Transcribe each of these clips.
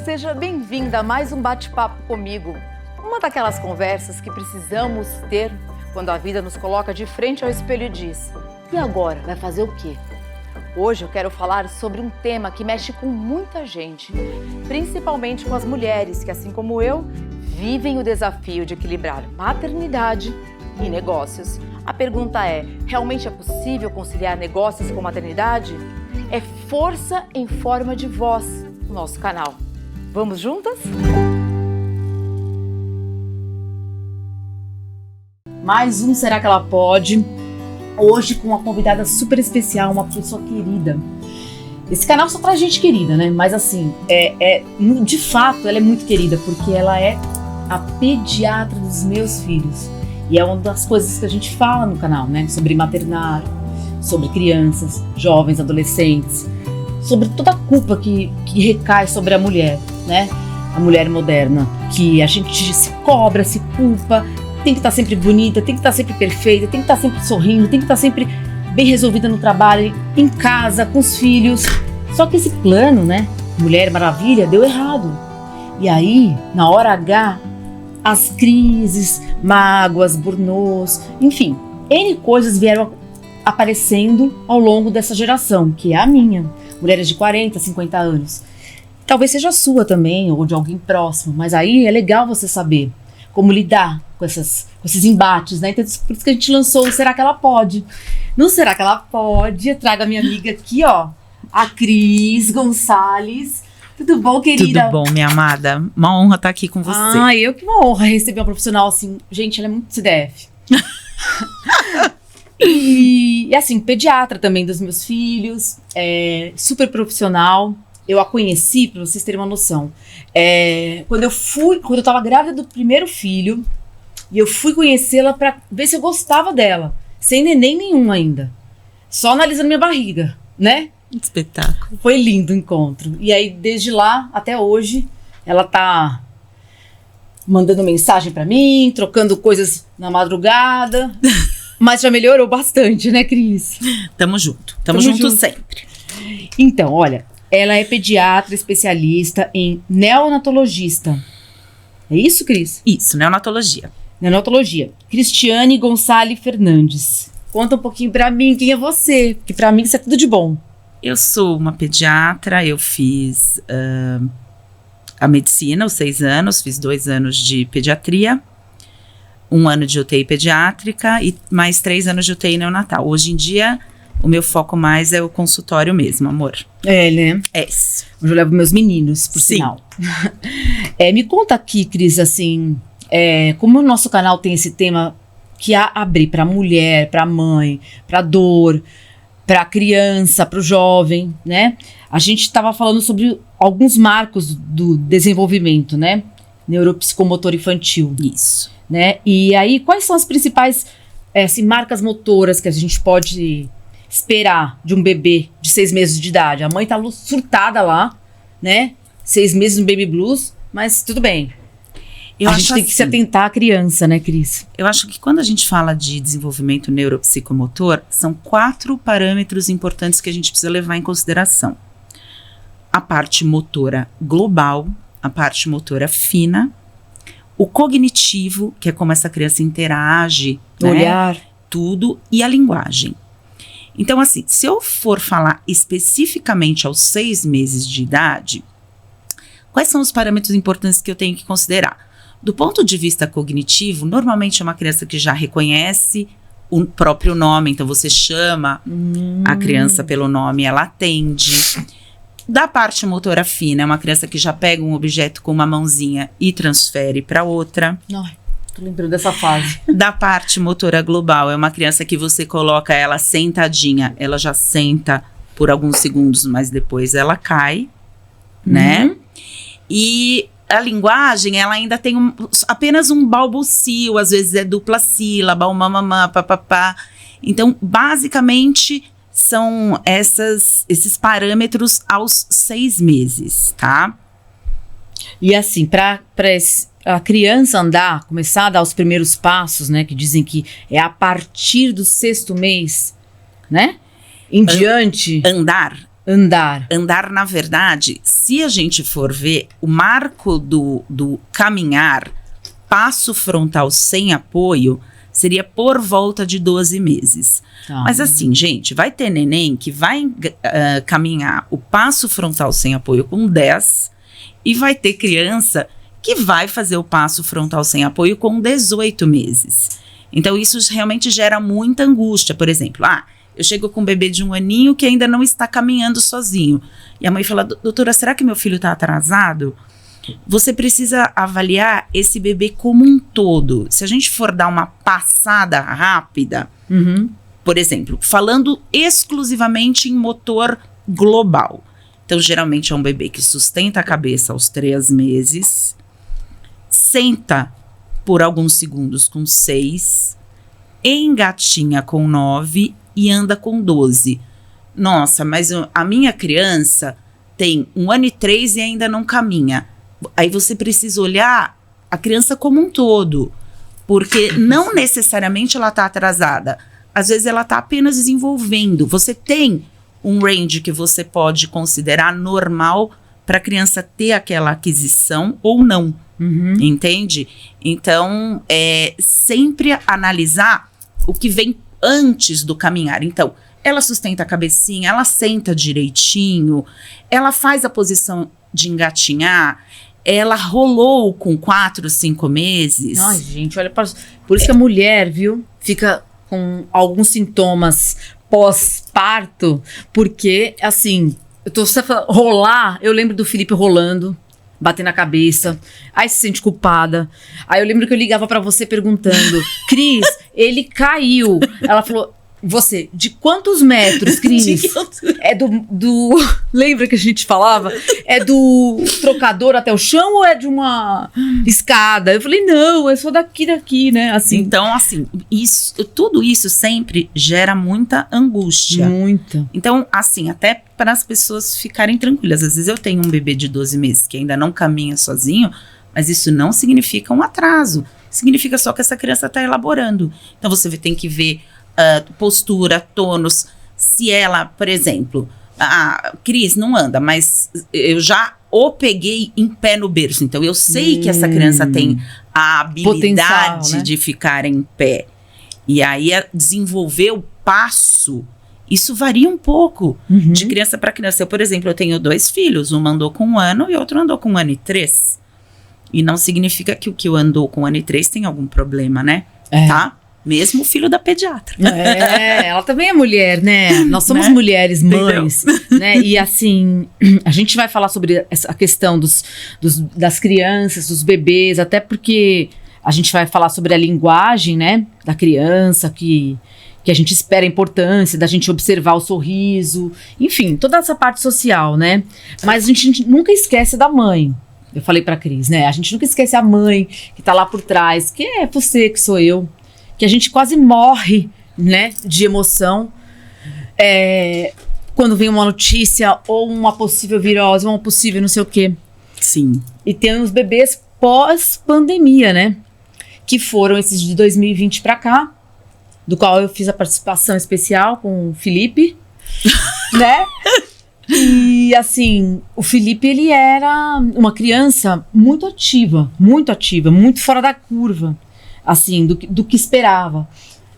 seja bem-vinda a mais um bate-papo comigo. Uma daquelas conversas que precisamos ter quando a vida nos coloca de frente ao espelho e diz: e agora, vai fazer o quê? Hoje eu quero falar sobre um tema que mexe com muita gente, principalmente com as mulheres que, assim como eu, vivem o desafio de equilibrar maternidade e negócios. A pergunta é: realmente é possível conciliar negócios com maternidade? É Força em Forma de Voz, o nosso canal. Vamos juntas? Mais um Será que ela pode? Hoje com uma convidada super especial, uma pessoa querida. Esse canal só traz gente querida, né? Mas assim, de fato ela é muito querida, porque ela é a pediatra dos meus filhos. E é uma das coisas que a gente fala no canal, né? Sobre maternar, sobre crianças, jovens, adolescentes, sobre toda a culpa que recai sobre a mulher, né? A mulher moderna, que a gente se cobra, se culpa, tem que estar sempre bonita, tem que estar sempre perfeita, tem que estar sempre sorrindo, tem que estar sempre bem resolvida no trabalho, em casa, com os filhos. Só que esse plano, né, Mulher Maravilha, deu errado. E aí, na hora H, as crises, mágoas, burnows, enfim, N coisas vieram aparecendo ao longo dessa geração, que é a minha. Mulheres de 40, 50 anos. Talvez seja a sua também, ou de alguém próximo, mas aí é legal você saber como lidar com esses embates, né? Então, por isso que a gente lançou o Será que ela pode? No Será que ela pode? Eu trago a minha amiga aqui, ó, a Cris Gonçalves. Tudo bom, querida? Tudo bom, minha amada. Uma honra estar aqui com você. Que uma honra receber uma profissional assim. Gente, ela é muito CDF. E assim, pediatra também dos meus filhos, super profissional. Eu a conheci, pra vocês terem uma noção, quando eu tava grávida do primeiro filho, e eu fui conhecê-la pra ver se eu gostava dela, sem neném nenhum ainda, só analisando minha barriga, né? Espetáculo. Foi lindo o encontro. E aí, desde lá até hoje, ela tá mandando mensagem pra mim, trocando coisas na madrugada. Mas já melhorou bastante, né, Cris? Tamo junto. Tamo junto sempre. Então, olha, ela é pediatra especialista em neonatologista. É isso, Cris? Isso, neonatologia. Neonatologia. Cristiane Gonçalves Fernandes. Conta um pouquinho pra mim quem é você, porque pra mim isso é tudo de bom. Eu sou uma pediatra, eu fiz a medicina, os 6 anos, fiz 2 anos de pediatria, 1 ano de UTI pediátrica e mais 3 anos de UTI neonatal. Hoje em dia, o meu foco mais é o consultório mesmo, amor. É, né? É. Hoje eu levo meus meninos, por sinal. Me conta aqui, Cris, assim, como o nosso canal tem esse tema que abre pra mulher, pra mãe, pra dor, pra criança, pro jovem, né? A gente estava falando sobre alguns marcos do desenvolvimento, né? Neuropsicomotor infantil. Isso. Né? E aí, quais são as principais marcas motoras que a gente pode esperar de um bebê de 6 meses de idade? A mãe tá surtada lá, né? 6 meses no baby blues, mas tudo bem. A gente tem que se atentar à criança, né, Cris? Eu acho que quando a gente fala de desenvolvimento neuropsicomotor, são 4 parâmetros importantes que a gente precisa levar em consideração. A parte motora global, a parte motora fina, o cognitivo, que é como essa criança interage, né? Olhar. Tudo, e a linguagem. Então, assim, se eu for falar especificamente aos 6 meses de idade, quais são os parâmetros importantes que eu tenho que considerar? Do ponto de vista cognitivo, normalmente é uma criança que já reconhece o próprio nome, então você chama a criança pelo nome, ela atende. Da parte motora fina, é uma criança que já pega um objeto com uma mãozinha e transfere para outra. Ai, tô lembrando dessa fase. Da parte motora global, é uma criança que você coloca ela sentadinha, ela já senta por alguns segundos, mas depois ela cai, né? E a linguagem, ela ainda tem apenas um balbucio, às vezes é dupla sílaba, uma mamã, papapá. Então, basicamente, são esses parâmetros aos 6 meses, tá? E assim, para a criança andar, começar a dar os primeiros passos, né? Que dizem que é a partir do 6º mês, né? Em diante. Andar Andar. Andar, na verdade, se a gente for ver, o marco do caminhar, passo frontal sem apoio, seria por volta de 12 meses. Mas assim, gente, vai ter neném que vai caminhar o passo frontal sem apoio com 10 e vai ter criança que vai fazer o passo frontal sem apoio com 18 meses. Então, isso realmente gera muita angústia. Por exemplo, eu chego com um bebê de 1 aninho que ainda não está caminhando sozinho. E a mãe fala, doutora, será que meu filho está atrasado? Você precisa avaliar esse bebê como um todo. Se a gente for dar uma passada rápida, por exemplo, falando exclusivamente em motor global. Então, geralmente é um bebê que sustenta a cabeça aos 3 meses, senta por alguns segundos com 6, engatinha com 9 e anda com 12. Nossa, mas a minha criança tem 1 ano e 3 e ainda não caminha. Aí você precisa olhar a criança como um todo, porque não necessariamente ela está atrasada. Às vezes ela está apenas desenvolvendo. Você tem um range que você pode considerar normal para a criança ter aquela aquisição ou não. Entende? Então, sempre analisar o que vem antes do caminhar. Então, ela sustenta a cabecinha, ela senta direitinho, ela faz a posição de engatinhar, ela rolou com 4, 5 meses. Ai, gente, olha, por isso que a mulher, viu, fica com alguns sintomas pós-parto, porque, assim, rolar, eu lembro do Felipe rolando, batendo na cabeça, aí se sente culpada. Aí eu lembro que eu ligava pra você perguntando, Cris, ele caiu. Ela falou, você, de quantos metros, Cris? É do lembra que a gente falava? É do trocador até o chão ou é de uma escada? Eu falei, não, é só daqui, né? Assim. Então, assim, tudo isso sempre gera muita angústia. Muita. Então, assim, até para as pessoas ficarem tranquilas. Às vezes eu tenho um bebê de 12 meses que ainda não caminha sozinho, mas isso não significa um atraso. Significa só que essa criança está elaborando. Então, você tem que ver postura, tônus. Se ela, por exemplo, Cris não anda, mas eu já o peguei em pé no berço. Então, eu sei que essa criança tem a habilidade potencial, né? de ficar em pé. E aí, desenvolver o passo, isso varia um pouco de criança para criança. Eu, por exemplo, eu tenho 2 filhos. Um andou com 1 ano e outro andou com 1 ano e 3. E não significa que o que andou com 1 ano e 3 tem algum problema, né? Tá? Mesmo o filho da pediatra. Ela também é mulher, né? Nós somos mulheres, mães, né? E assim, a gente vai falar sobre essa questão das crianças, dos bebês, até porque a gente vai falar sobre a linguagem, né? Da criança, que a gente espera a importância da gente observar o sorriso, enfim, toda essa parte social, né? Mas a gente nunca esquece da mãe. Eu falei pra Cris, né? A gente nunca esquece a mãe que tá lá por trás, que é você, que sou eu, que a gente quase morre, né, de emoção quando vem uma notícia ou uma possível virose, uma possível não sei o quê. Sim. E temos bebês pós-pandemia, né, que foram esses de 2020 pra cá, do qual eu fiz a participação especial com o Felipe, né? E assim, o Felipe, ele era uma criança muito ativa, muito fora da curva, assim, do que esperava.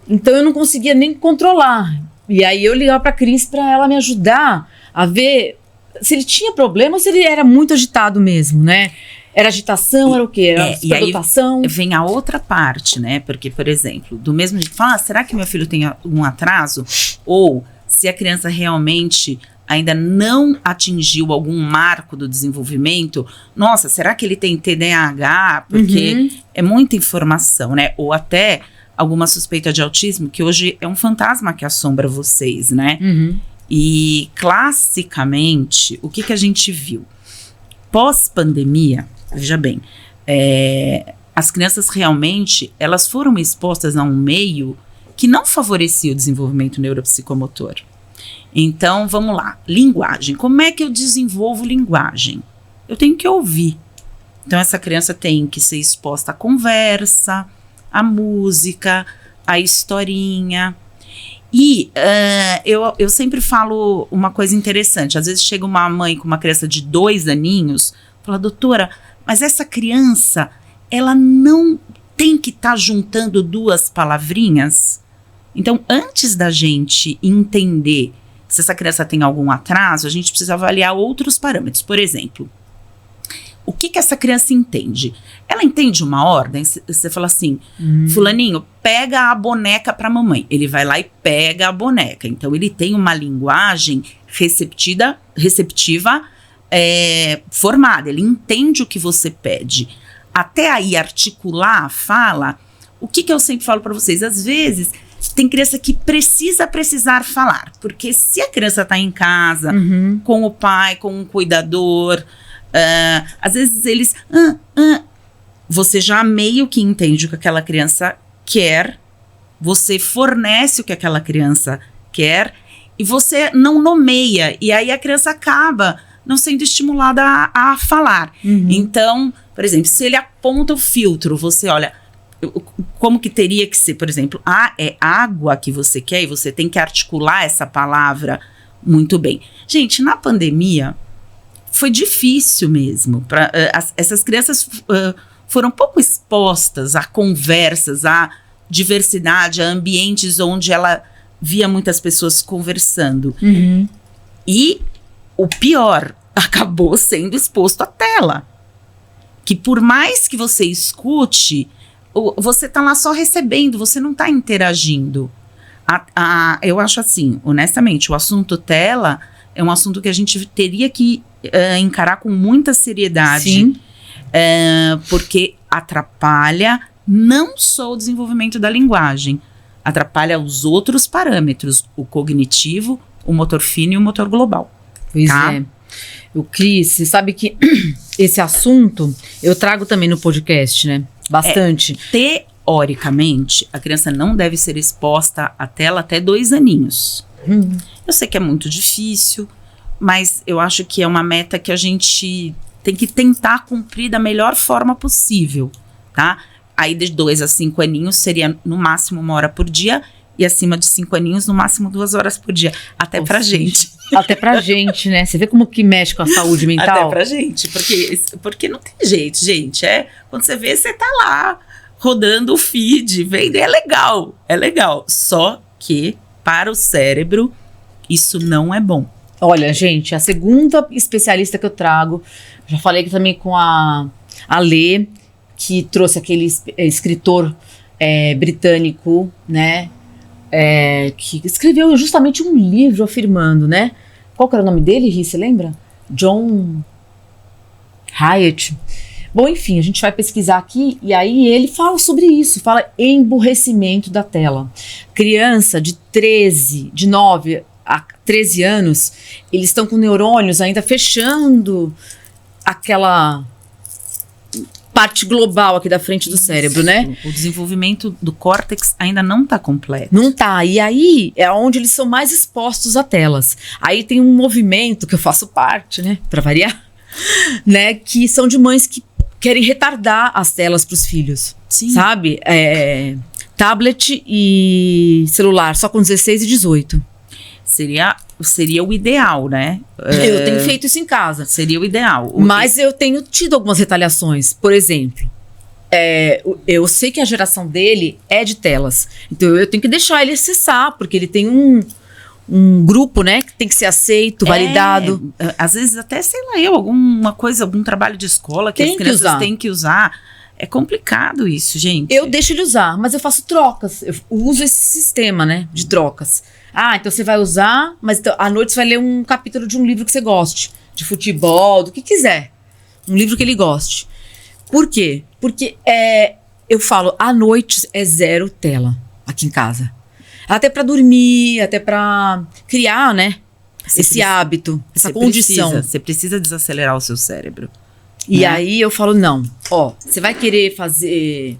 Então eu não conseguia nem controlar. E aí eu ligava pra Cris pra ela me ajudar a ver se ele tinha problema ou se ele era muito agitado mesmo, né? Era agitação, era o quê? Era superdotação? E aí vem a outra parte, né? Porque, por exemplo, do mesmo jeito, será que meu filho tem um atraso? Ou se a criança realmente ainda não atingiu algum marco do desenvolvimento, nossa, será que ele tem TDAH? Porque é muita informação, né? Ou até alguma suspeita de autismo, que hoje é um fantasma que assombra vocês, né? E, classicamente, o que a gente viu? Pós-pandemia, veja bem, as crianças realmente, elas foram expostas a um meio que não favorecia o desenvolvimento neuropsicomotor. Então, vamos lá. Linguagem. Como é que eu desenvolvo linguagem? Eu tenho que ouvir. Então, essa criança tem que ser exposta à conversa, à música, à historinha. E eu sempre falo uma coisa interessante. Às vezes chega uma mãe com uma criança de 2 aninhos, fala, doutora, mas essa criança, ela não tem que estar juntando 2 palavrinhas? Então, antes da gente entender se essa criança tem algum atraso, a gente precisa avaliar outros parâmetros. Por exemplo, o que essa criança entende? Ela entende uma ordem? Você fala assim, fulaninho, pega a boneca pra mamãe. Ele vai lá e pega a boneca. Então, ele tem uma linguagem receptiva, formada. Ele entende o que você pede. Até aí, articular a fala, o que eu sempre falo pra vocês? Às vezes, tem criança que precisar falar. Porque se a criança tá em casa, com o pai, com um cuidador, às vezes eles... Você já meio que entende o que aquela criança quer, você fornece o que aquela criança quer e você não nomeia. E aí a criança acaba não sendo estimulada a falar. Então, por exemplo, se ele aponta o filtro, você olha... Como que teria que ser, por exemplo, é água que você quer e você tem que articular essa palavra muito bem. Gente, na pandemia foi difícil mesmo. Essas crianças foram pouco expostas a conversas, a diversidade, a ambientes onde ela via muitas pessoas conversando. E o pior, acabou sendo exposto à tela. Que por mais que você escute, você tá lá só recebendo, você não tá interagindo. Eu acho assim, honestamente, o assunto tela é um assunto que a gente teria que encarar com muita seriedade. Sim. Porque atrapalha não só o desenvolvimento da linguagem, atrapalha os outros parâmetros, o cognitivo, o motor fino e o motor global. Pois é. O Cris, você sabe que esse assunto eu trago também no podcast, né? Bastante. Teoricamente, a criança não deve ser exposta à tela até 2 aninhos. Eu sei que é muito difícil, mas eu acho que é uma meta que a gente tem que tentar cumprir da melhor forma possível, tá? Aí de 2 a 5 aninhos seria no máximo 1 hora por dia e acima de 5 aninhos no máximo 2 horas por dia. Até pra gente. Até pra gente, né? Você vê como que mexe com a saúde mental? Até pra gente, porque não tem jeito, gente. Quando você vê, você tá lá rodando o feed, vendo, é legal. Só que para o cérebro, isso não é bom. Olha, gente, a segunda especialista que eu trago, já falei aqui também com a Lê, que trouxe aquele escritor britânico, né? Que escreveu justamente um livro afirmando, né? Qual que era o nome dele, Ri? Você lembra? John Hyatt. Bom, enfim, a gente vai pesquisar aqui e aí ele fala sobre isso, fala emburrecimento da tela. Criança de 9 a 13 anos, eles estão com neurônios ainda fechando aquela parte global aqui da frente do cérebro, né? O desenvolvimento do córtex ainda não está completo. Não tá. E aí é onde eles são mais expostos a telas. Aí tem um movimento que eu faço parte, né? Pra variar, né? Que são de mães que querem retardar as telas pros filhos. Sim. Sabe? Tablet e celular, só com 16 e 18. Seria o ideal, né? Eu tenho feito isso em casa. Seria o ideal. Mas eu tenho tido algumas retaliações. Por exemplo, eu sei que a geração dele é de telas. Então eu tenho que deixar ele acessar, porque ele tem um grupo, né? Que tem que ser aceito, validado. Às vezes até, sei lá, alguma coisa, algum trabalho de escola que as crianças têm que usar. É complicado isso, gente. Eu deixo ele usar, mas eu faço trocas. Eu uso esse sistema, né? De trocas. Então você vai usar, mas à noite você vai ler um capítulo de um livro que você goste. De futebol, do que quiser. Um livro que ele goste. Por quê? Porque eu falo, à noite é 0 tela aqui em casa. Até pra dormir, até pra criar, né? Esse hábito, essa condição. Você precisa desacelerar o seu cérebro. E aí eu falo, não, você vai querer fazer...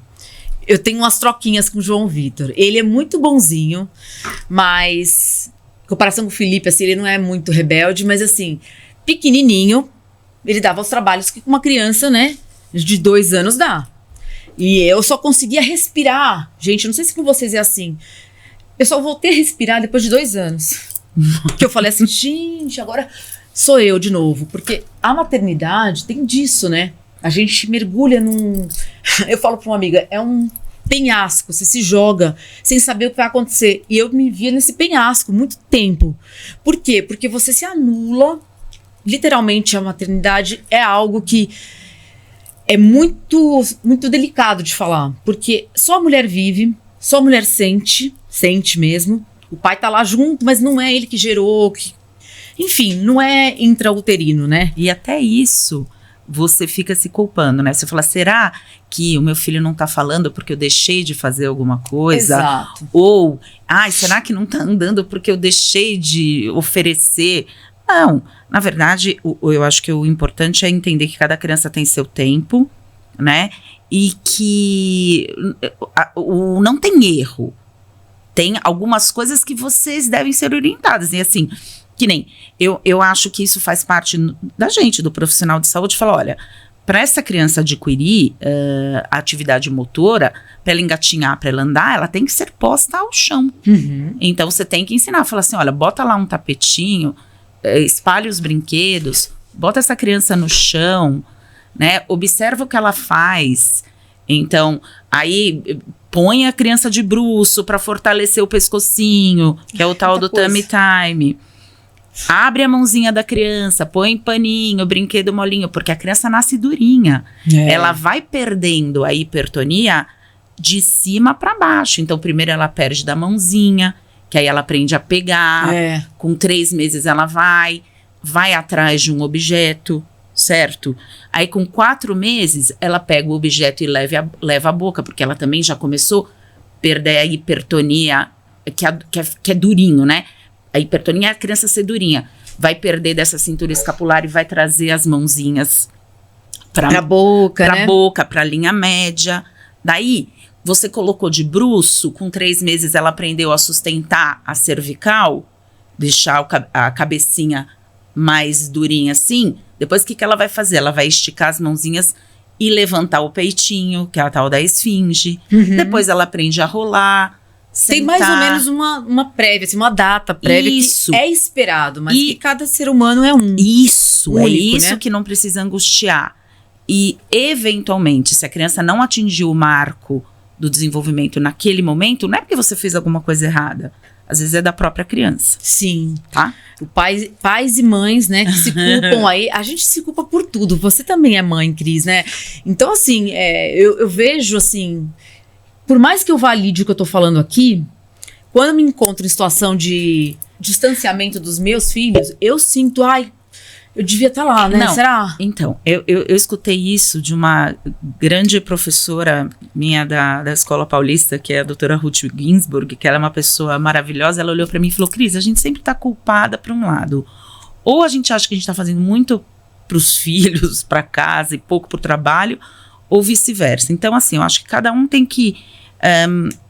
Eu tenho umas troquinhas com o João Vitor. Ele é muito bonzinho, mas... Em comparação com o Felipe, assim, ele não é muito rebelde, mas assim, pequenininho, ele dava os trabalhos que uma criança, né, de 2 anos dá. E eu só conseguia respirar. Gente, eu não sei se com vocês é assim. Eu só voltei a respirar depois de 2 anos. Que eu falei assim, gente, agora sou eu de novo. Porque a maternidade tem disso, né? A gente mergulha num... Eu falo pra uma amiga, é um penhasco. Você se joga sem saber o que vai acontecer. E eu me via nesse penhasco muito tempo. Por quê? Porque você se anula. Literalmente, a maternidade é algo que é muito, muito delicado de falar. Porque só a mulher vive, só a mulher sente mesmo. O pai tá lá junto, mas não é ele que gerou. Enfim, não é intrauterino, né? E até isso, você fica se culpando, né? Você fala, será que o meu filho não tá falando porque eu deixei de fazer alguma coisa? Exato. Ou, será que não tá andando porque eu deixei de oferecer? Não, na verdade, eu acho que o importante é entender que cada criança tem seu tempo, né? E que não tem erro. Tem algumas coisas que vocês devem ser orientadas. E assim, que nem, eu acho que isso faz parte da gente, do profissional de saúde, falar, olha, para essa criança adquirir a atividade motora, para ela engatinhar, para ela andar, ela tem que ser posta ao chão. Uhum. Então, você tem que ensinar, falar assim, olha, bota lá um tapetinho, espalhe os brinquedos, bota essa criança no chão, né? Observa o que ela faz. Então, aí põe a criança de bruço para fortalecer o pescocinho, que é o tal do tummy time. Abre a mãozinha da criança, põe paninho, brinquedo molinho, porque a criança nasce durinha. Ela vai perdendo a hipertonia de cima para baixo. Então, primeiro ela perde da mãozinha, que aí ela aprende a pegar. Com 3 meses ela vai atrás de um objeto, certo? Aí com 4 meses ela pega o objeto e leva a boca, porque ela também já começou a perder a hipertonia, que é durinho, né? A hipertonia é a criança ser durinha. Vai perder dessa cintura escapular e vai trazer as mãozinhas pra boca, né? Boca, pra linha média. Daí, você colocou de bruço, com 3 meses ela aprendeu a sustentar a cervical, deixar a cabecinha mais durinha assim. Depois, o que ela vai fazer? Ela vai esticar as mãozinhas e levantar o peitinho, que é a tal da esfinge. Uhum. Depois ela aprende a rolar, sentar. Tem mais ou menos uma prévia, assim, uma data prévia que é esperado, mas que cada ser humano é um. Isso, único, é isso, né? Que não precisa angustiar. E, eventualmente, se a criança não atingiu o marco do desenvolvimento naquele momento, não é porque você fez alguma coisa errada. Às vezes é da própria criança. Sim. Tá? Pais e mães, né, que se culpam aí. A gente se culpa por tudo. Você também é mãe, Cris, né? Então, assim, eu vejo, assim... Por mais que eu valide o que eu tô falando aqui, quando eu me encontro em situação de distanciamento dos meus filhos, eu sinto, eu devia estar lá, né? Não, será? Então, eu escutei isso de uma grande professora minha da Escola Paulista, que é a doutora Ruth Ginsburg, que ela é uma pessoa maravilhosa. Ela olhou para mim e falou, Cris, a gente sempre tá culpada para um lado. Ou a gente acha que a gente tá fazendo muito pros filhos, para casa e pouco pro trabalho, ou vice-versa. Então, assim, eu acho que cada um tem que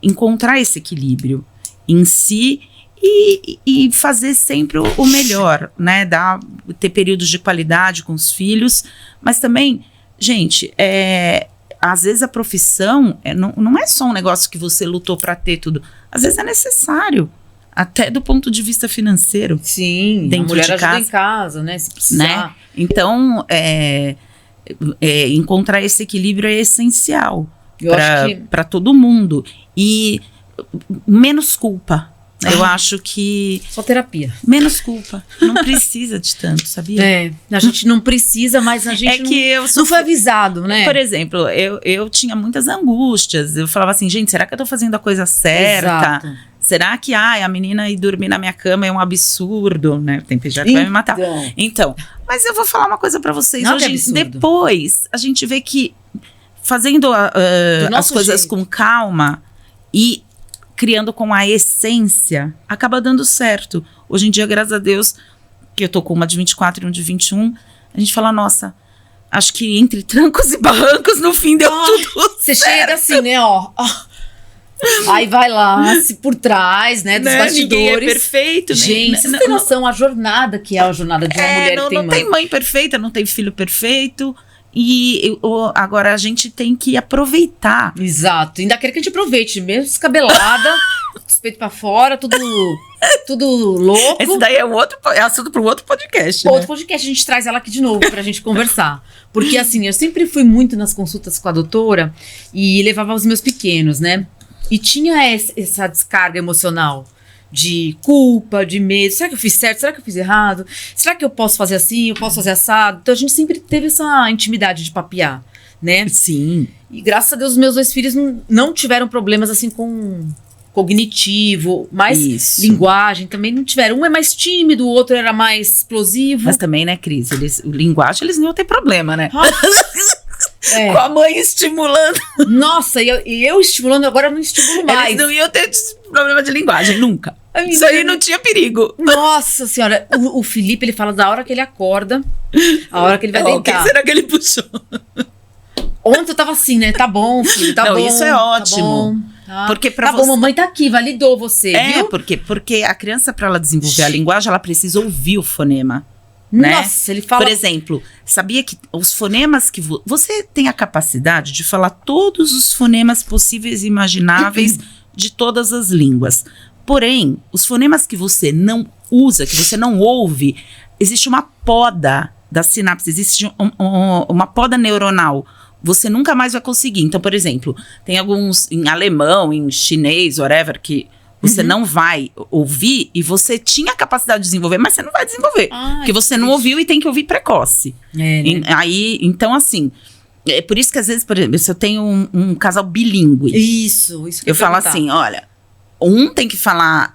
encontrar esse equilíbrio em si e fazer sempre o melhor, né? Ter períodos de qualidade com os filhos, mas também, gente, às vezes a profissão não é só um negócio que você lutou para ter tudo. Às vezes é necessário, até do ponto de vista financeiro. Sim, dentro a mulher de ajuda casa, em casa, né? Se precisar. Né? Então, encontrar esse equilíbrio é essencial para todo mundo. E menos culpa. Eu acho que... Só terapia. Menos culpa. Não precisa de tanto, sabia? A gente não precisa, mas a gente não foi avisado, né? Por exemplo, eu tinha muitas angústias. Eu falava assim, gente, será que eu tô fazendo a coisa certa? Exato. Será que a menina ir dormir na minha cama é um absurdo, né? Tem pediatra que vai me matar. Então, mas eu vou falar uma coisa pra vocês. Não, hoje, depois, a gente vê que fazendo as coisas com calma e criando com a essência, acaba dando certo. Hoje em dia, graças a Deus, que eu tô com uma de 24 e um de 21, a gente fala, nossa, acho que entre trancos e barrancos, no fim deu tudo Você certo. chega assim, né, aí vai lá, por trás, né, dos bastidores. Ninguém é perfeito. Gente, você tem noção a jornada que é a jornada de uma mulher que tem mãe. Não tem mãe perfeita, não tem filho perfeito. E agora a gente tem que aproveitar. Exato. Ainda quer que a gente aproveite, mesmo descabelada, os peitos pra fora, tudo louco. Esse daí é assunto para um outro podcast, Outro podcast, a gente traz ela aqui de novo pra gente conversar. Porque assim, eu sempre fui muito nas consultas com a doutora e levava os meus pequenos, né? E tinha essa descarga emocional de culpa, de medo. Será que eu fiz certo? Será que eu fiz errado? Será que eu posso fazer assim? Eu posso fazer assado? Então a gente sempre teve essa intimidade de papear, né? Sim. E graças a Deus, os meus 2 filhos não tiveram problemas assim com cognitivo, mas Isso. linguagem também não tiveram. Um é mais tímido, o outro era mais explosivo. Mas também, né, Cris? Linguagem, eles não iam ter problema, né? É. Com a mãe estimulando. Nossa, e eu estimulando, agora eu não estimulo mais. Eles não iam ter problema de linguagem, nunca. Ai, Isso aí não tinha perigo. Nossa senhora, o Felipe, ele fala da hora que ele acorda, a hora que ele vai O que deitar. será que ele puxou? Ontem eu tava assim, né? Tá bom, filho, tá Não, bom. isso é ótimo. Tá bom, tá. Porque pra Tá bom, você- mamãe tá aqui, validou você, viu? porque a criança, para ela desenvolver a linguagem, ela precisa ouvir o fonema. Né? Nossa, ele fala... Por exemplo, sabia que os fonemas que você tem a capacidade de falar todos os fonemas possíveis e imagináveis de todas as línguas. Porém, os fonemas que você não usa, que você não ouve, existe uma poda da sinapse, existe uma poda neuronal. Você nunca mais vai conseguir. Então, por exemplo, tem alguns em alemão, em chinês, whatever, que você não vai ouvir e você tinha a capacidade de desenvolver, mas você não vai desenvolver. Porque você não ouviu e tem que ouvir precoce. É, né? Então, assim, é por isso que às vezes, por exemplo, se eu tenho um casal bilíngue, Isso que eu falo perguntar. assim, olha, um tem que falar,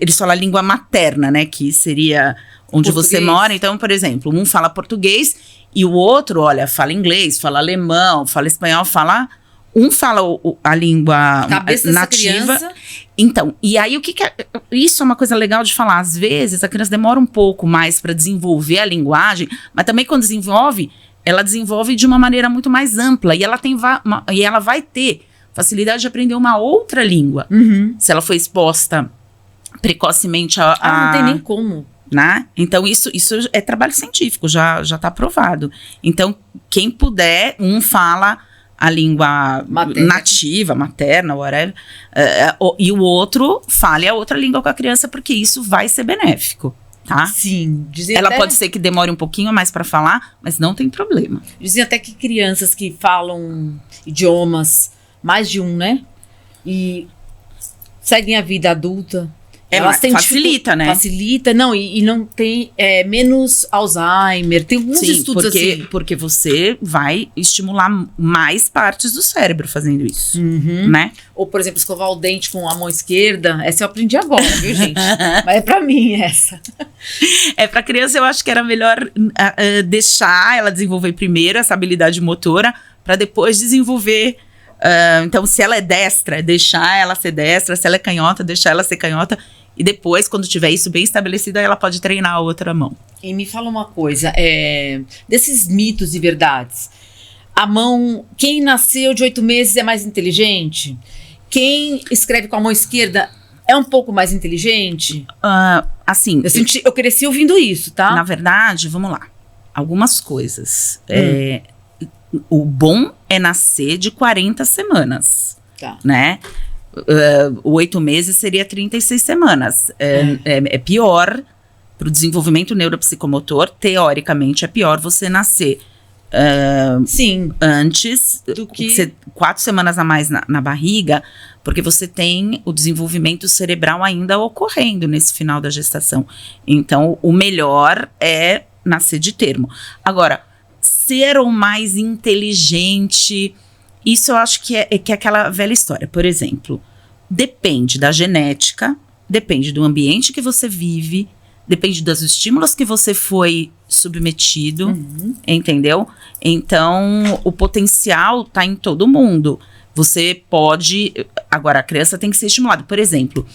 eles falam a língua materna, né, que seria onde você Português. mora. Então, por exemplo, um fala português e o outro, olha, fala inglês, fala alemão, fala espanhol, um fala a língua Cabeça dessa nativa. criança. Então, e aí o que é, isso é uma coisa legal de falar. Às vezes a criança demora um pouco mais para desenvolver a linguagem, mas também quando desenvolve, ela desenvolve de uma maneira muito mais ampla e ela vai ter facilidade de aprender uma outra língua. Se ela foi exposta precocemente Não tem nem como. né? Então, isso é trabalho científico, já está aprovado. Então, quem puder, fala a língua nativa, materna, whatever, e o outro fale a outra língua com a criança, porque isso vai ser benéfico, tá? Sim. Ela pode ser que demore um pouquinho mais para falar, mas não tem problema. Dizem até que crianças que falam idiomas, mais de um, né? E seguem a vida adulta. Elas têm facilita, né? Facilita, não, e não tem menos Alzheimer. Tem alguns estudos assim. Porque você vai estimular mais partes do cérebro fazendo isso, né? Ou, por exemplo, escovar o dente com a mão esquerda. Essa eu aprendi agora, viu, gente? Mas é pra mim essa. Pra criança, eu acho que era melhor deixar ela desenvolver primeiro essa habilidade motora, para depois desenvolver. Então, se ela é destra, deixar ela ser destra. Se ela é canhota, deixar ela ser canhota. E depois, quando tiver isso bem estabelecido, aí ela pode treinar a outra mão. E me fala uma coisa, desses mitos e verdades. A mão, quem nasceu de 8 meses é mais inteligente? Quem escreve com a mão esquerda é um pouco mais inteligente? Assim, Eu cresci ouvindo isso, tá? Na verdade, vamos lá. Algumas coisas. O bom é nascer de 40 semanas, Tá. né? 8 meses seria 36 semanas. É pior para o desenvolvimento neuropsicomotor. Teoricamente, é pior você nascer Sim. antes, Do que... 4 semanas a mais na barriga, porque você tem o desenvolvimento cerebral ainda ocorrendo nesse final da gestação. Então, o melhor é nascer de termo. Agora, ser o mais inteligente, isso eu acho que é aquela velha história. Por exemplo, depende da genética, depende do ambiente que você vive, depende dos estímulos que você foi submetido, entendeu? Então, o potencial tá em todo mundo. Você pode... Agora, a criança tem que ser estimulada. Por exemplo,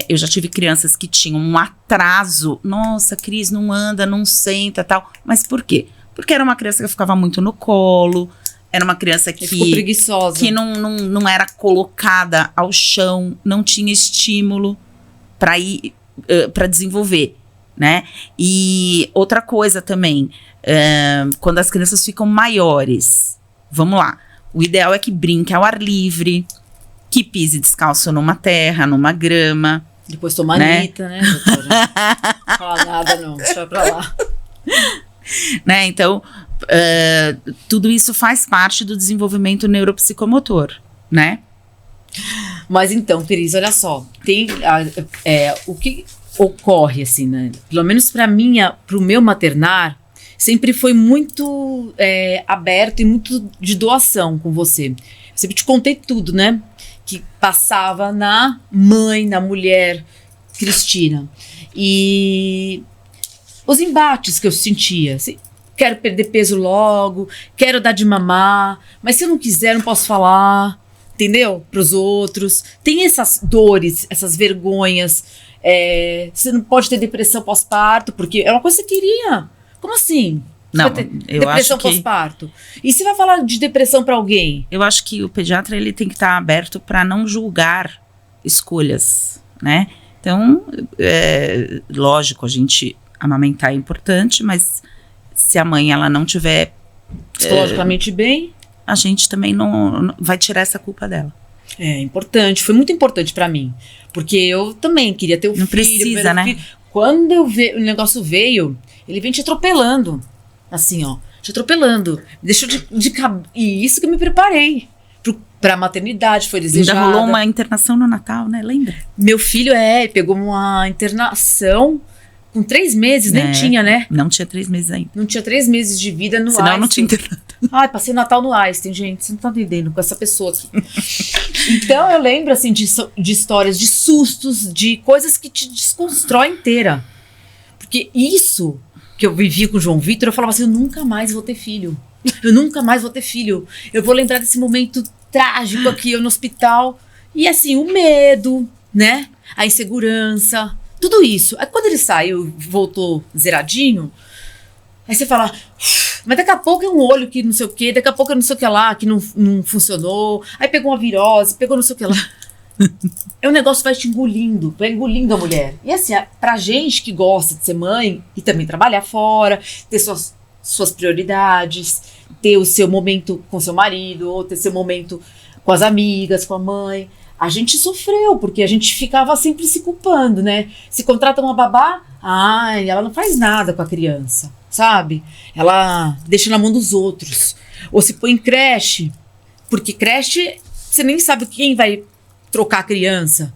eu já tive crianças que tinham um atraso. Nossa, Cris, não anda, não senta, tal. Mas por quê? Porque era uma criança que ficava muito no colo, era uma criança que ficou preguiçosa, que não era colocada ao chão, não tinha estímulo para desenvolver, né? E outra coisa também, quando as crianças ficam maiores, vamos lá, o ideal é que brinque ao ar livre, que pise descalço numa terra, numa grama. Depois toma Anitta, né, doutora? Não fala nada não, deixa pra lá. Né? Então, tudo isso faz parte do desenvolvimento neuropsicomotor, né? Mas então, Cris, olha só, tem o que ocorre, assim, né? Pelo menos pro meu maternar, sempre foi muito aberto e muito de doação com você. Eu sempre te contei tudo, né? Que passava na mãe, na mulher Cristina. E os embates que eu sentia, assim, quero perder peso logo, quero dar de mamar, mas se eu não quiser, não posso falar, entendeu? Para os outros. Tem essas dores, essas vergonhas. Você não pode ter depressão pós-parto, porque é uma coisa que você queria. Como assim? Não, eu depressão acho que pós-parto. E se vai falar de depressão para alguém? Eu acho que o pediatra ele tem que estar aberto para não julgar escolhas, né? Então, lógico, a gente amamentar é importante, mas se a mãe ela não tiver psicologicamente bem, a gente também não vai tirar essa culpa dela. É importante, foi muito importante para mim, porque eu também queria ter o filho. Não precisa, né? Filho. Quando o negócio veio, ele vem te atropelando. Assim, ó, te atropelando. Deixou e isso que eu me preparei pra maternidade, foi desejada. Ainda rolou uma internação no Natal, né? Lembra? Meu filho pegou uma internação com 3 meses, nem tinha, né? Não tinha 3 meses ainda. Não tinha 3 meses de vida no Einstein. Senão não tinha internado. Ai, passei o Natal no Einstein, gente. Você não tá entendendo com essa pessoa aqui. Então eu lembro, assim, de histórias, de sustos, de coisas que te desconstroem inteira. Porque isso que eu vivi com o João Vitor, eu falava assim, eu nunca mais vou ter filho. Eu nunca mais vou ter filho. Eu vou lembrar desse momento trágico aqui, eu no hospital. E assim, o medo, né? A insegurança, tudo isso. Aí quando ele saiu, voltou zeradinho, aí você fala, mas daqui a pouco é um olho que não sei o quê, daqui a pouco é não sei o que lá, que não funcionou. Aí pegou uma virose, pegou não sei o que lá. O negócio vai te engolindo, vai engolindo a mulher. E assim, pra gente que gosta de ser mãe e também trabalhar fora, ter suas prioridades, ter o seu momento com seu marido, ou ter seu momento com as amigas, com a mãe, a gente sofreu, porque a gente ficava sempre se culpando, né? Se contrata uma babá, ela não faz nada com a criança, sabe? Ela deixa na mão dos outros. Ou se põe em creche, porque creche, você nem sabe quem vai trocar a criança.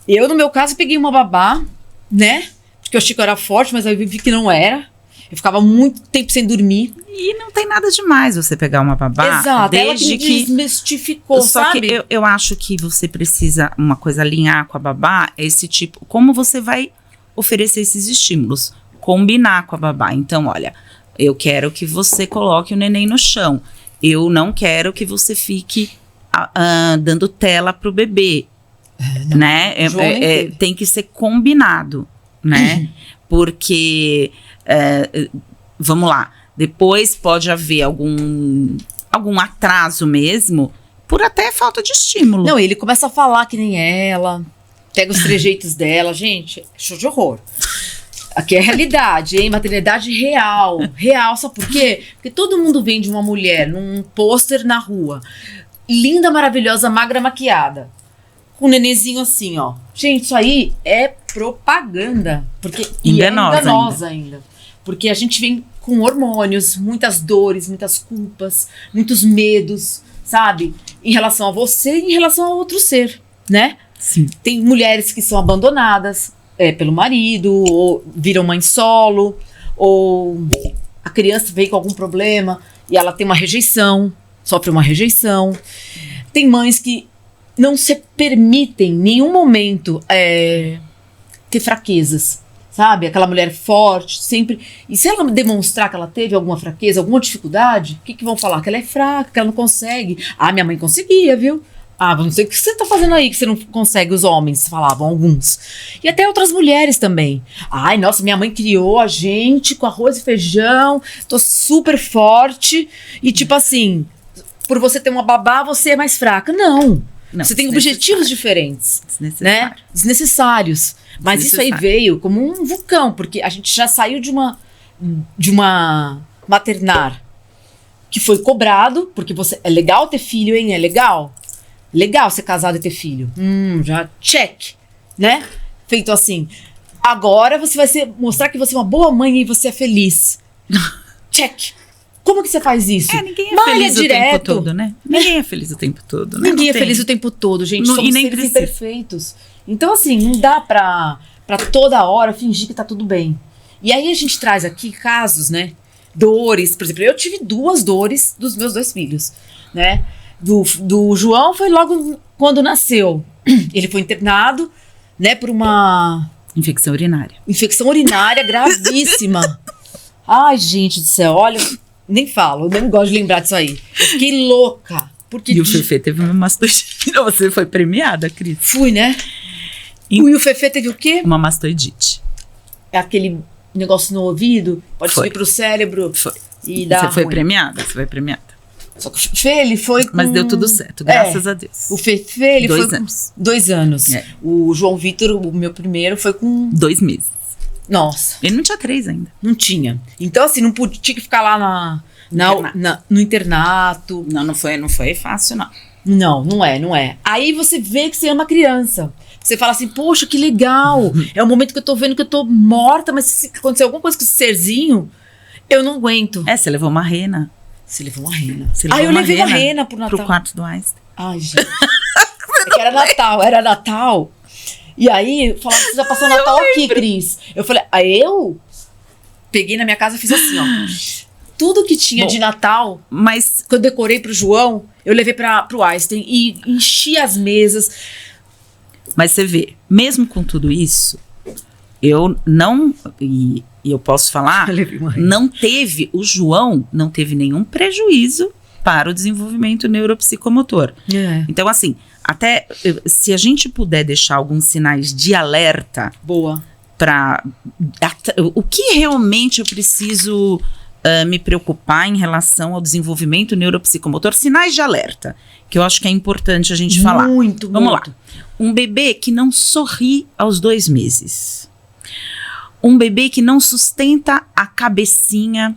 Eu, no meu caso, peguei uma babá, né? Porque eu achei que eu era forte, mas aí eu vi que não era. Eu ficava muito tempo sem dormir. E não tem nada demais você pegar uma babá. Exato, desde ela que desmistificou, só sabe? que eu acho que você precisa, uma coisa, alinhar com a babá, esse tipo, como você vai oferecer esses estímulos, combinar com a babá. Então, olha, eu quero que você coloque o neném no chão. Eu não quero que você fique dando tela pro bebê, né? Tem que ser combinado, né? Porque, vamos lá, depois pode haver algum atraso mesmo, por até falta de estímulo. Não, ele começa a falar que nem ela, pega os trejeitos dela, gente, show de horror. Aqui é realidade, hein? Maternidade real. Real, sabe por quê? Porque todo mundo vem de uma mulher num pôster na rua, linda, maravilhosa, magra, maquiada, com um nenenzinho assim, ó. Gente, isso aí é propaganda. Porque enganosa ainda. Porque a gente vem com hormônios, muitas dores, muitas culpas, muitos medos, sabe? Em relação a você e em relação a outro ser, né? Sim. Tem mulheres que são abandonadas pelo marido, ou viram mãe solo, ou a criança veio com algum problema e ela tem uma rejeição, sofre uma rejeição. Tem mães que não se permitem em nenhum momento ter fraquezas, sabe? Aquela mulher forte, sempre. E se ela demonstrar que ela teve alguma fraqueza, alguma dificuldade, o que vão falar? Que ela é fraca, que ela não consegue. Minha mãe conseguia, viu? Não sei o que você tá fazendo aí que você não consegue, os homens falavam, alguns. E até outras mulheres também. Nossa, minha mãe criou a gente com arroz e feijão, tô super forte. E tipo assim, por você ter uma babá, você é mais fraca. Não, você tem objetivos diferentes, né? Desnecessários. Mas isso aí veio como um vulcão, porque a gente já saiu de uma maternar que foi cobrado, porque é legal ter filho, hein? É legal. Legal ser casado e ter filho. Já check, né? Feito assim. Agora você vai mostrar que você é uma boa mãe e você é feliz. Check. Como que você faz isso? Ninguém é feliz o tempo todo, né? Ninguém é feliz o tempo todo, né? Ninguém é feliz o tempo todo, gente. Somos seres imperfeitos. Então, assim, não dá pra toda hora fingir que tá tudo bem. E aí a gente traz aqui casos, né? Dores. Por exemplo, eu tive 2 dores dos meus 2 filhos, né? Do João foi logo quando nasceu. Ele foi internado, né? Por uma... Infecção urinária. Infecção urinária gravíssima. Ai, gente do céu, olha... Nem falo, eu nem gosto de lembrar disso aí. Eu fiquei louca. E o Fefe teve uma mastoidite. Você foi premiada, Cris. Fui, né? E o Fefe teve o quê? Uma mastoidite. É aquele negócio no ouvido, pode subir pro cérebro. Foi. E dá Você foi ruim. premiada? Você foi premiada. Só que o Fefe, ele foi com... Mas deu tudo certo, graças a Deus. O Fefe, ele 2 foi anos. com 2 anos. O João Vitor, o meu primeiro, foi com... 2 meses. Nossa. Ele não tinha 3 ainda. Não tinha. Então, assim, não podia, tinha que ficar lá no internato. Não foi fácil, não. Não é. Aí você vê que você ama a criança. Você fala assim, poxa, que legal. É o momento que eu tô vendo que eu tô morta, mas se acontecer alguma coisa com esse serzinho, eu não aguento. Você levou uma rena. Você levou uma rena. Eu levei uma rena pro Natal. Pro quarto do Einstein. Ai, gente. É que era Natal. E aí, falaram que você já passou o Natal aqui, Cris. Eu falei, eu peguei na minha casa e fiz assim, ó. Tudo que tinha de Natal, mas que eu decorei pro João, eu levei pro Einstein e enchi as mesas. Mas você vê, mesmo com tudo isso, eu não, e eu posso falar, o João não teve nenhum prejuízo para o desenvolvimento neuropsicomotor. Então, assim, até se a gente puder deixar alguns sinais de alerta. Boa. O que realmente eu preciso me preocupar em relação ao desenvolvimento neuropsicomotor? Sinais de alerta, que eu acho que é importante a gente falar. Vamos lá. Um bebê que não sorri aos 2 meses. Um bebê que não sustenta a cabecinha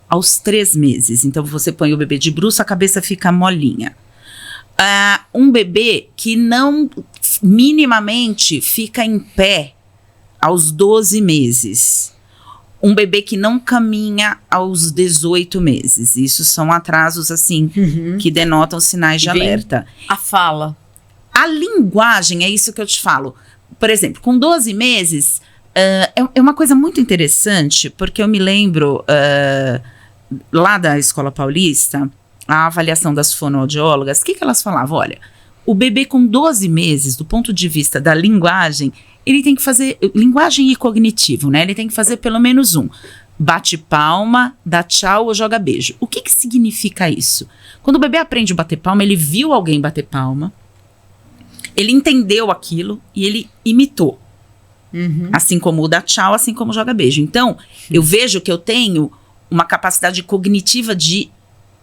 aos 3 meses. Então, você põe o bebê de bruço, a cabeça fica molinha. Um bebê que não minimamente fica em pé aos 12 meses. Um bebê que não caminha aos 18 meses. Isso são atrasos, assim, que denotam sinais de alerta. A fala. A linguagem, é isso que eu te falo. Por exemplo, com 12 meses, é uma coisa muito interessante, porque eu me lembro, lá da Escola Paulista, a avaliação das fonoaudiólogas, o que elas falavam? Olha, o bebê com 12 meses, do ponto de vista da linguagem, ele tem que fazer, linguagem e cognitivo, né? Ele tem que fazer pelo menos um. Bate palma, dá tchau ou joga beijo. O que significa isso? Quando o bebê aprende a bater palma, ele viu alguém bater palma, ele entendeu aquilo e ele imitou. Assim como o dá tchau, assim como joga beijo. Então, eu vejo que eu tenho uma capacidade cognitiva de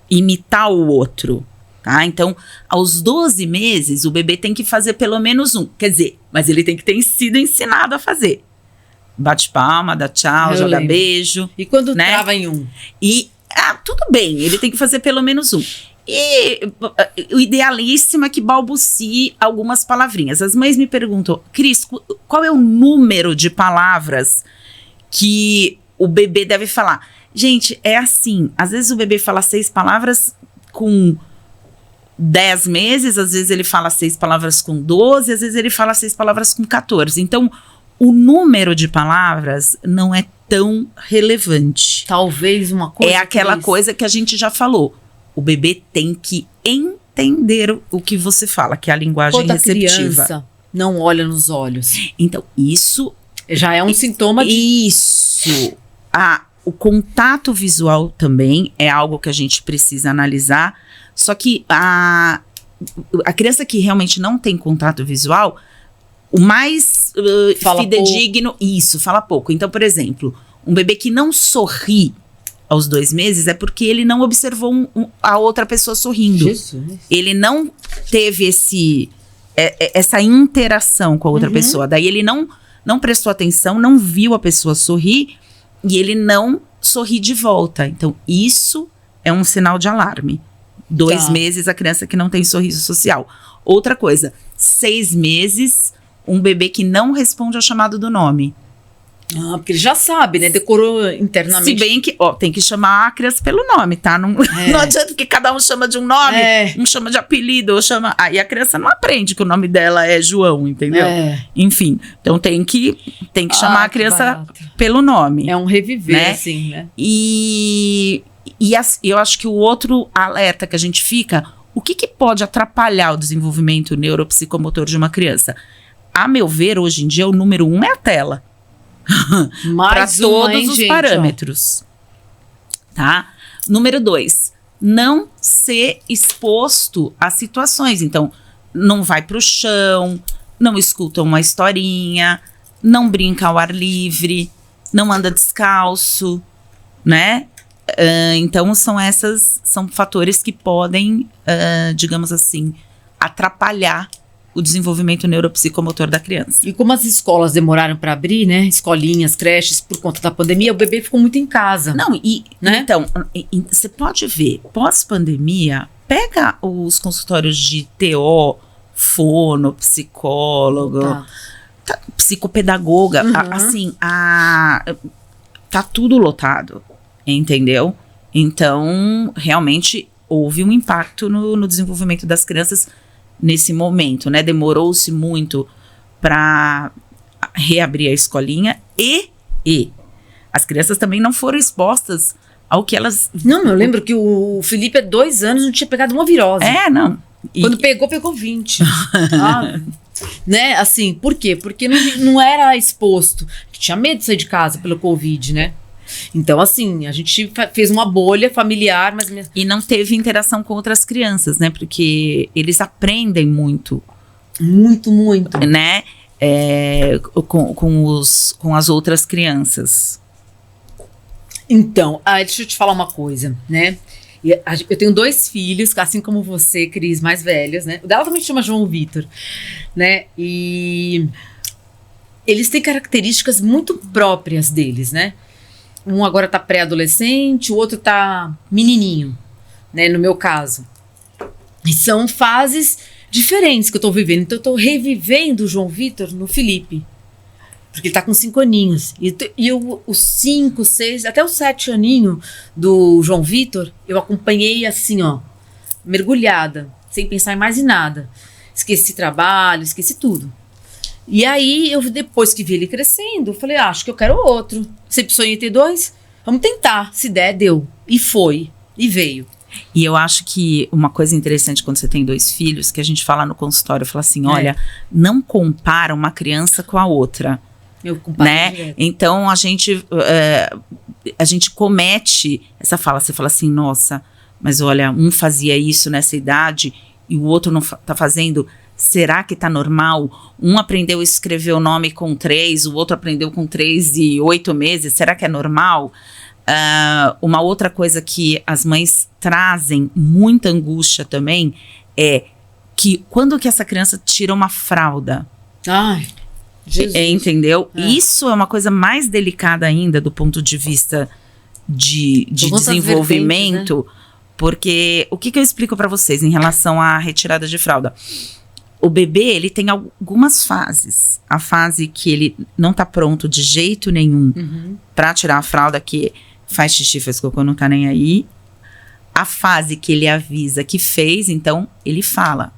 imitar o outro. Tá? Então, aos 12 meses, o bebê tem que fazer pelo menos um. Quer dizer, mas ele tem que ter sido ensinado a fazer. Bate palma, dá tchau, joga beijo. E quando trava em um? E, tudo bem, ele tem que fazer pelo menos um. E o idealíssimo é que balbucie algumas palavrinhas. As mães me perguntam, Cris, qual é o número de palavras que o bebê deve falar? Gente, é assim, às vezes o bebê fala 6 palavras com 10 meses, às vezes ele fala 6 palavras com 12, às vezes ele fala 6 palavras com 14. Então, o número de palavras não é tão relevante. Talvez uma coisa... É aquela coisa que a gente já falou. O bebê tem que entender o que você fala, que é a linguagem receptiva. Criança não olha nos olhos. Então, isso... já é um sintoma de... Isso. O contato visual também é algo que a gente precisa analisar. Só que a criança que realmente não tem contato visual, o mais fidedigno... Isso, fala pouco. Então, por exemplo, um bebê que não sorri aos 2 meses é porque ele não observou a outra pessoa sorrindo. Jesus. Ele não teve essa interação com a outra pessoa. Daí ele não prestou atenção, não viu a pessoa sorrir e ele não sorri de volta. Então, isso é um sinal de alarme. 2 meses, a criança que não tem sorriso social. Outra coisa, 6 meses, um bebê que não responde ao chamado do nome. Ah, porque ele já sabe, né? Decorou internamente. Se bem que, tem que chamar a criança pelo nome, tá? Não, não adianta que cada um chama de um nome, um chama de apelido, ou chama... Aí a criança não aprende que o nome dela é João, entendeu? Enfim, então tem que chamar a criança pelo nome. É um reviver, assim, né? E eu acho que o outro alerta que a gente fica, o que pode atrapalhar o desenvolvimento neuropsicomotor de uma criança? A meu ver, hoje em dia, o número 1 é a tela. Para todos os parâmetros. Tá? Número 2, não ser exposto a situações. Então, não vai pro chão, não escuta uma historinha, não brinca ao ar livre, não anda descalço, né? Então, são fatores que podem, digamos assim, atrapalhar o desenvolvimento neuropsicomotor da criança. E como as escolas demoraram para abrir, né? Escolinhas, creches, por conta da pandemia, o bebê ficou muito em casa. Não, né? Então, você pode ver, pós-pandemia, pega os consultórios de TO, fono, psicólogo, psicopedagoga, assim, tá tudo lotado, entendeu? Então, realmente, houve um impacto no desenvolvimento das crianças nesse momento, né? Demorou-se muito para reabrir a escolinha e as crianças também não foram expostas ao que elas... Não, eu lembro que o Felipe, há 2 anos, não tinha pegado uma virose. Não. Quando pegou 20. Né? Assim, por quê? Porque não era exposto. Tinha medo de sair de casa pelo Covid, né? Então, assim, a gente fez uma bolha familiar, mas... E não teve interação com outras crianças, né? Porque eles aprendem muito. Muito, muito. Né? Com as outras crianças. Então, deixa eu te falar uma coisa, né? Eu tenho 2 filhos, assim como você, Cris, mais velhos, né? O dela também se chama João Vitor, né? E eles têm características muito próprias deles, né? Um agora tá pré-adolescente, o outro tá menininho, né, no meu caso. E são fases diferentes que eu tô vivendo. Então eu tô revivendo o João Vitor no Felipe. Porque ele tá com 5 aninhos. E os 5, 6, até os 7 aninhos do João Vitor, eu acompanhei assim, mergulhada, sem pensar em mais em nada. Esqueci trabalho, esqueci tudo. E aí, depois que vi ele crescendo, eu falei, acho que eu quero outro. Sempre sonhei em ter 2, vamos tentar. Se der, deu. E foi. E veio. E eu acho que uma coisa interessante quando você tem 2 filhos, que a gente fala no consultório, fala assim, olha, não compara uma criança com a outra. Eu comparo, né? Direto. Então, a gente comete essa fala. Você fala assim, nossa, mas olha, um fazia isso nessa idade e o outro não tá fazendo... Será que tá normal? Um aprendeu a escrever o nome com 3, o outro aprendeu com 3 e 8 meses. Será que é normal? Uma outra coisa que as mães trazem muita angústia também é que quando que essa criança tira uma fralda? Ai, Jesus. Entendeu? Isso é uma coisa mais delicada ainda do ponto de vista de desenvolvimento. Vertentes, né? Porque o que eu explico para vocês em relação à retirada de fralda? O bebê, ele tem algumas fases. A fase que ele não tá pronto de jeito nenhum pra tirar a fralda, que faz xixi, faz cocô, não tá nem aí. A fase que ele avisa que fez, então ele fala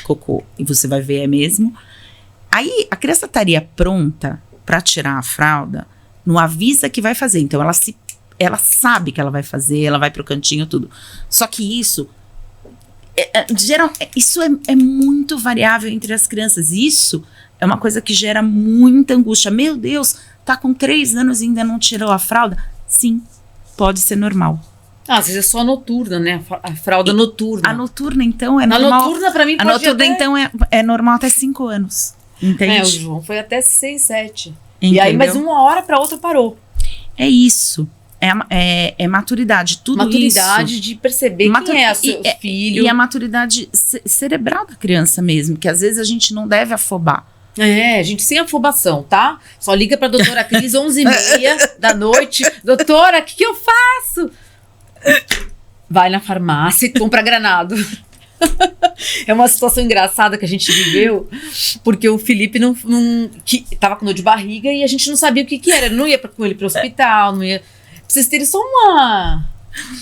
cocô. E você vai ver, é mesmo. Aí, a criança estaria pronta pra tirar a fralda, não avisa que vai fazer. Então, ela sabe que ela vai fazer, ela vai pro cantinho, tudo. Só que isso é muito variável entre as crianças. Isso é uma coisa que gera muita angústia. Meu Deus, tá com 3 anos e ainda não tirou a fralda? Sim, pode ser normal. Às vezes é só noturna, né? A fralda noturna. A noturna, então, é normal. A noturna, pra mim, pode noturna, então, é normal até 5 anos. Entende? O João foi até 6, 7. Entendeu? E aí, mas uma hora pra outra parou. É isso. É maturidade, tudo maturidade isso. De perceber quem é seu filho. E a maturidade cerebral da criança mesmo, que às vezes a gente não deve afobar. A gente sem afobação, tá? Só liga pra doutora Cris 11h30 da noite. Doutora, o que eu faço? vai na farmácia e compra granado. É uma situação engraçada que a gente viveu, porque o Felipe que tava com dor de barriga e a gente não sabia o que era. Não ia com ele pro hospital, não ia. Pra vocês terem só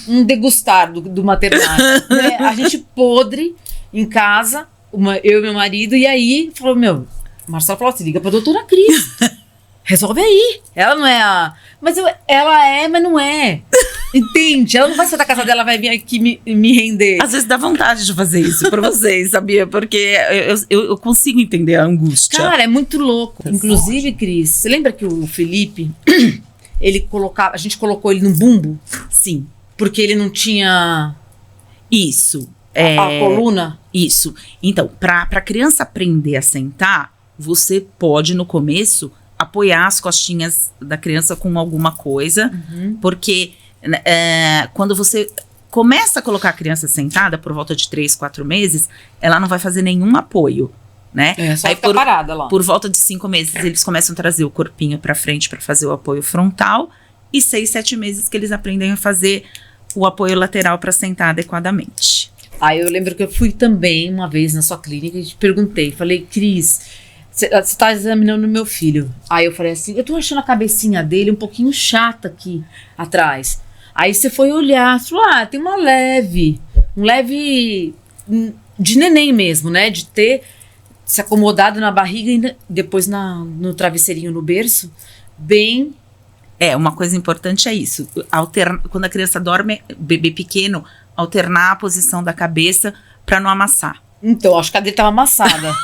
um degustar do maternário, né? A gente podre em casa, eu e meu marido, e aí falou, Marcelo falou assim, liga pra doutora Cris. Resolve aí. Ela não é ela é, mas não é. Entende? Ela não vai sair da casa dela, vai vir aqui me render. Às vezes dá vontade de fazer isso pra vocês, sabia? Porque eu consigo entender a angústia. Cara, é muito louco. Inclusive, Cris, você lembra que o Felipe, a gente colocou ele no bumbo? Sim. Porque ele não tinha... Isso. A coluna? Isso. Então, pra criança aprender a sentar, você pode, no começo, apoiar as costinhas da criança com alguma coisa, porque quando você começa a colocar a criança sentada por volta de 3, 4 meses, ela não vai fazer nenhum apoio, né? Só fica parada lá. Por volta de 5 meses, eles começam a trazer o corpinho pra frente para fazer o apoio frontal, e 6, 7 meses que eles aprendem a fazer o apoio lateral para sentar adequadamente. Aí eu lembro que eu fui também uma vez na sua clínica e te perguntei, falei, Cris, você tá examinando meu filho. Aí eu falei assim, eu tô achando a cabecinha dele um pouquinho chata aqui atrás. Aí você foi olhar, falou, tem um leve de neném mesmo, né? De ter se acomodado na barriga e depois no travesseirinho no berço, bem... Uma coisa importante é isso, quando a criança dorme, bebê pequeno, alternar a posição da cabeça pra não amassar. Então, acho que a dele tava amassada.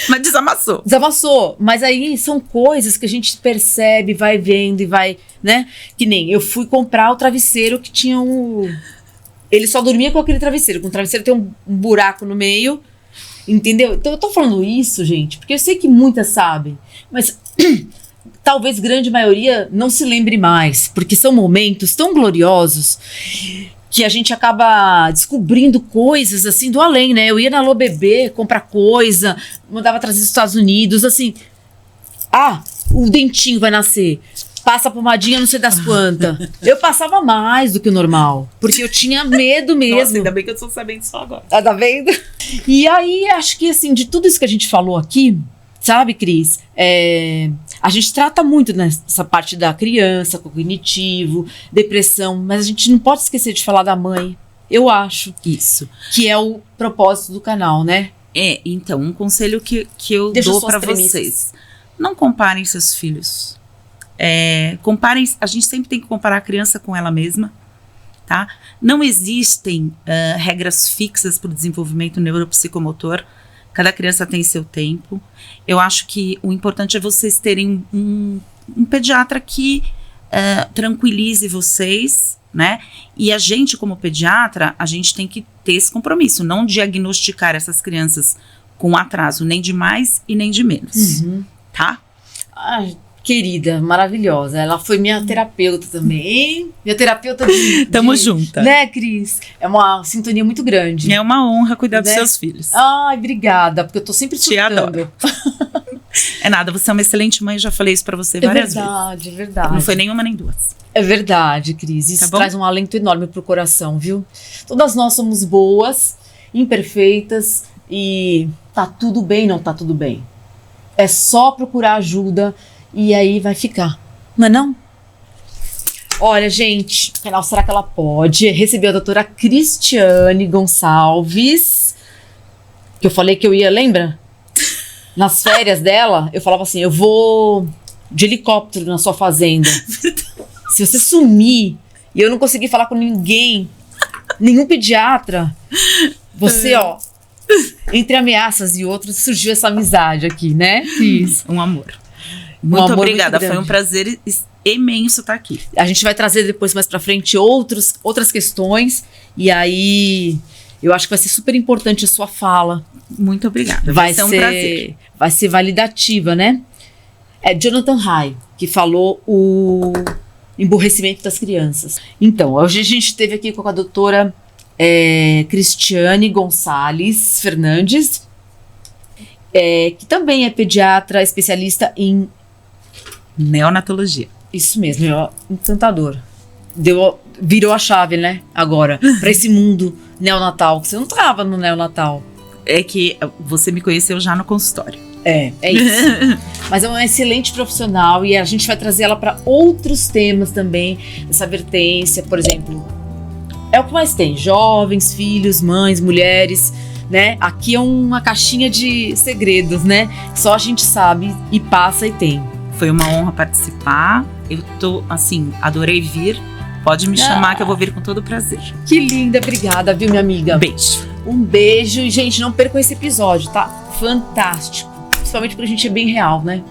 Mas desamassou. Desamassou. Mas aí são coisas que a gente percebe, vai vendo e vai, né? Que nem eu fui comprar o travesseiro que tinha ele só dormia com aquele travesseiro. Com o travesseiro tem um buraco no meio. Entendeu? Então eu tô falando isso, gente, porque eu sei que muitas sabem. Mas talvez grande maioria não se lembre mais. Porque são momentos tão gloriosos que a gente acaba descobrindo coisas, assim, do além, né? Eu ia na Alô Bebê comprar coisa, mandava trazer dos Estados Unidos, assim... o dentinho vai nascer. Passa a pomadinha não sei das quantas. Eu passava mais do que o normal, porque eu tinha medo mesmo. Nossa, ainda bem que eu tô sabendo só agora. Tá vendo? E aí, acho que, assim, de tudo isso que a gente falou aqui, sabe, Cris? A gente trata muito nessa parte da criança, cognitivo, depressão, mas a gente não pode esquecer de falar da mãe, eu acho. Isso. Que é o propósito do canal, né? Então, um conselho que eu dou pra vocês. Não comparem seus filhos. A gente sempre tem que comparar a criança com ela mesma, tá? Não existem regras fixas para o desenvolvimento neuropsicomotor. Cada criança tem seu tempo. Eu acho que o importante é vocês terem um pediatra que tranquilize vocês, né? E a gente, como pediatra, a gente tem que ter esse compromisso, não diagnosticar essas crianças com atraso nem de mais e nem de menos, tá? Ai, querida, maravilhosa. Ela foi minha terapeuta também. Minha terapeuta Tamo junta. Né, Cris? É uma sintonia muito grande. É uma honra cuidar dos seus filhos. Ai, obrigada, porque eu tô sempre te adoro. É nada, você é uma excelente mãe, já falei isso pra você várias vezes. É verdade. Não foi nenhuma nem duas. É verdade, Cris. Isso traz um alento enorme pro coração, viu? Todas nós somos boas, imperfeitas e tá tudo bem, não tá tudo bem. É só procurar ajuda e aí vai ficar. Não é não? Olha, gente, afinal, será que ela pode? Recebeu a doutora Cristiane Gonçalves, que eu falei que eu ia, lembra? Nas férias dela, eu falava assim, eu vou de helicóptero na sua fazenda. Se você sumir e eu não conseguir falar com ninguém, nenhum pediatra, você, entre ameaças e outros, surgiu essa amizade aqui, né? Isso. Um amor. Muito obrigada, foi um prazer imenso estar aqui. A gente vai trazer depois, mais pra frente, outras questões, e aí eu acho que vai ser super importante a sua fala. Muito obrigada, vai ser um prazer. Vai ser validativa, né? É Jonathan Haidt que falou o emburrecimento das crianças. Então, hoje a gente esteve aqui com a doutora Cristiane Gonçalves Fernandes, que também é pediatra, especialista em neonatologia. Isso mesmo, encantador. Deu virou a chave, né? Agora, pra esse mundo neonatal. Você não tava no neonatal. É que você me conheceu já no consultório. É isso. Mas é uma excelente profissional e a gente vai trazer ela para outros temas também, essa vertência, por exemplo. É o que mais tem: jovens, filhos, mães, mulheres, né? Aqui é uma caixinha de segredos, né? Só a gente sabe e passa e tem. Foi uma honra participar. Eu tô, assim, adorei vir. Pode me chamar que eu vou vir com todo prazer. Que linda, obrigada, viu, minha amiga? Beijo. Um beijo e, gente, não percam esse episódio, tá? Fantástico. Principalmente porque a gente é bem real, né?